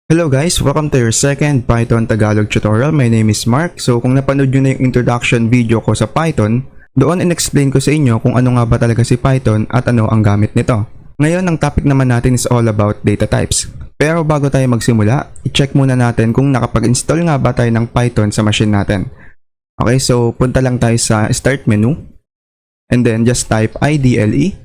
Hello guys, welcome to your second Python Tagalog tutorial. My name is Mark. So kung napanood nyo na yung introduction video ko sa Python, doon in-explain ko sa inyo kung ano nga ba talaga si Python at ano ang gamit nito. Ngayon, ang topic naman natin is all about data types. Pero bago tayo magsimula, i-check muna natin kung nakapag-install nga ba tayo ng Python sa machine natin. Okay, so punta lang tayo sa Start menu and then just type IDLE.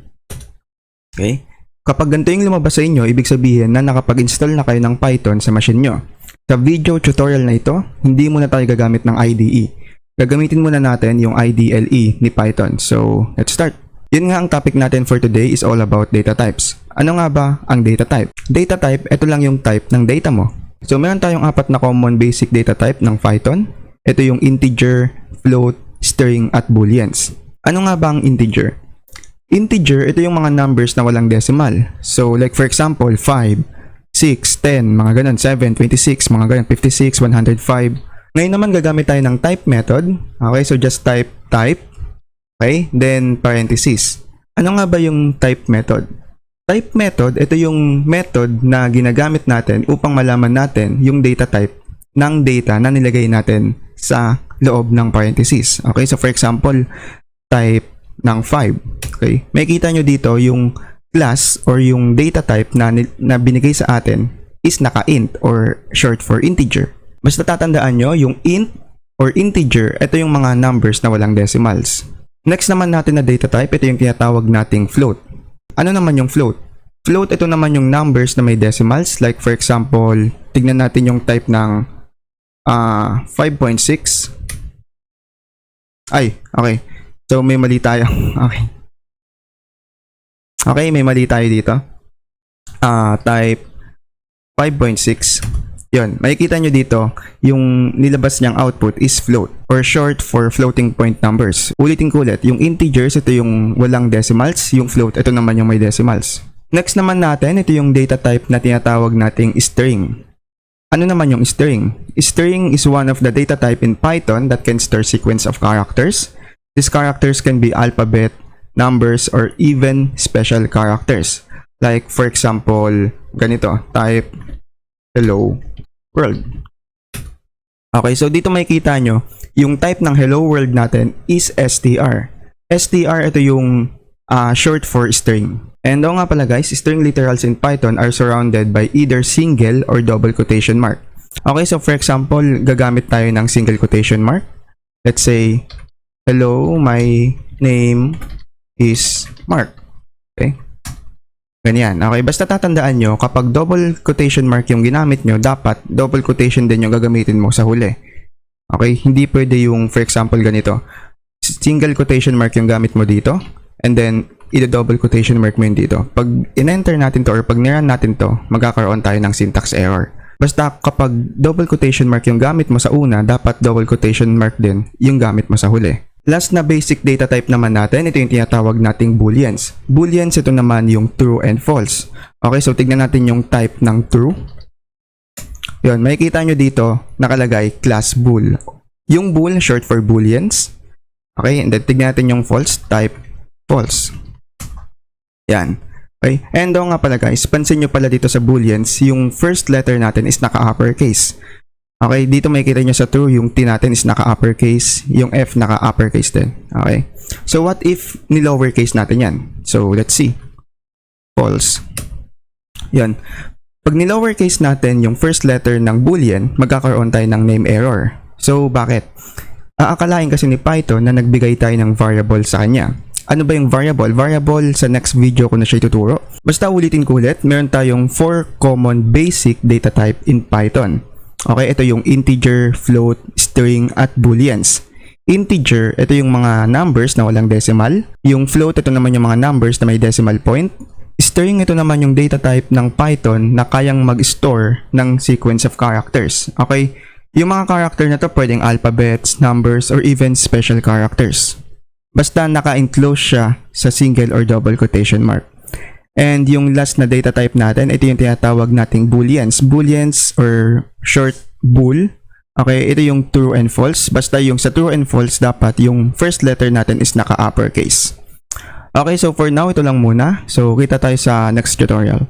Okay. Kapag ganito yung lumabas sa inyo, ibig sabihin na nakapag-install na kayo ng Python sa machine nyo. Sa video tutorial na ito, hindi muna tayo gagamit ng IDE. Gagamitin muna natin yung IDLE ni Python. So, let's start. Yun nga ang topic natin for today is all about data types. Ano nga ba ang data type? Data type, ito lang yung type ng data mo. So, meron tayong apat na common basic data type ng Python. Ito yung integer, float, string, at booleans. Ano nga ba ang integer? Integer, ito yung mga numbers na walang decimal. So, like for example, 5, 6, 10, mga ganun, 7, 26, mga ganun, 56, 105. Ngayon naman gagamit tayo ng type method. Okay, so just type, okay, then parenthesis. Ano nga ba yung type method? Type method, ito yung method na ginagamit natin upang malaman natin yung data type ng data na nilagay natin sa loob ng parenthesis. Okay, so for example, type ng 5. Okay, makikita nyo dito yung class or yung data type na binigay sa atin is naka-int or short for integer. Basta tatandaan nyo, yung int or integer, ito yung mga numbers na walang decimals. Next naman natin na data type, ito yung tinatawag nating float. Ano naman yung float? Float, ito naman yung numbers na may decimals. Like for example, tignan natin yung type ng 5.6. Ay, okay. So, may mali tayo. Okay. Okay, may mali tayo dito. Type 5.6. Yun, makikita nyo dito, yung nilabas niyang output is float or short for floating point numbers. Ulitin ko ulit, yung integers, ito yung walang decimals. Yung float, ito naman yung may decimals. Next naman natin, ito yung data type na tinatawag nating string. Ano naman yung string? String is one of the data type in Python that can store sequence of characters. These characters can be alphabet, numbers, or even special characters. Like, for example, ganito, type hello world. Okay, so dito makikita nyo, yung type ng hello world natin is str. Str, ito yung short for string. And nga pala guys, string literals in Python are surrounded by either single or double quotation mark. Okay, so for example, gagamit tayo ng single quotation mark. Let's say, hello, my name is Mark. Okay? Ganyan. Okay, basta tatandaan nyo, kapag double quotation mark yung ginamit nyo, dapat double quotation din yung gagamitin mo sa huli. Okay? Hindi pwede yung, for example, ganito. Single quotation mark yung gamit mo dito, and then, double quotation mark mo yun dito. Pag in-enter natin to or pag niran natin to, magkakaroon tayo ng syntax error. Basta kapag double quotation mark yung gamit mo sa una, dapat double quotation mark din yung gamit mo sa huli. Last na basic data type naman natin, ito yung tinatawag nating booleans. Booleans, ito naman yung true and false. Okay, so tignan natin yung type ng true. Yun, makikita nyo dito, nakalagay class bool. Yung bool, short for booleans. Okay, and then tignan natin yung false, type false. Yan. Okay, and nga pala guys, pansin nyo pala dito sa booleans, yung first letter natin is naka-uppercase. Okay, dito makikita nyo sa true, yung T natin is naka-uppercase, yung F naka-uppercase din. Okay, so what if ni-lowercase natin yan? So, let's see. False. Yan. Pag ni-lowercase natin yung first letter ng boolean, magkakaroon tayo ng name error. So, bakit? Aakalain kasi ni Python na nagbigay tayo ng variable sa kanya. Ano ba yung variable? Variable sa next video ko na siya ituturo. Basta ulitin ko ulit, meron tayong 4 common basic data type in Python. Okay, ito yung integer, float, string, at booleans. Integer, ito yung mga numbers na walang decimal. Yung float, ito naman yung mga numbers na may decimal point. String, ito naman yung data type ng Python na kayang mag-store ng sequence of characters. Okay, yung mga character na to pwedeng alphabets, numbers, or even special characters. Basta naka-enclose siya sa single or double quotation mark. And yung last na data type natin, ito yung tinatawag nating booleans. Booleans or short bool. Okay, ito yung true and false. Basta yung sa true and false, dapat yung first letter natin is naka-uppercase. Okay, so for now, ito lang muna. So, kita tayo sa next tutorial.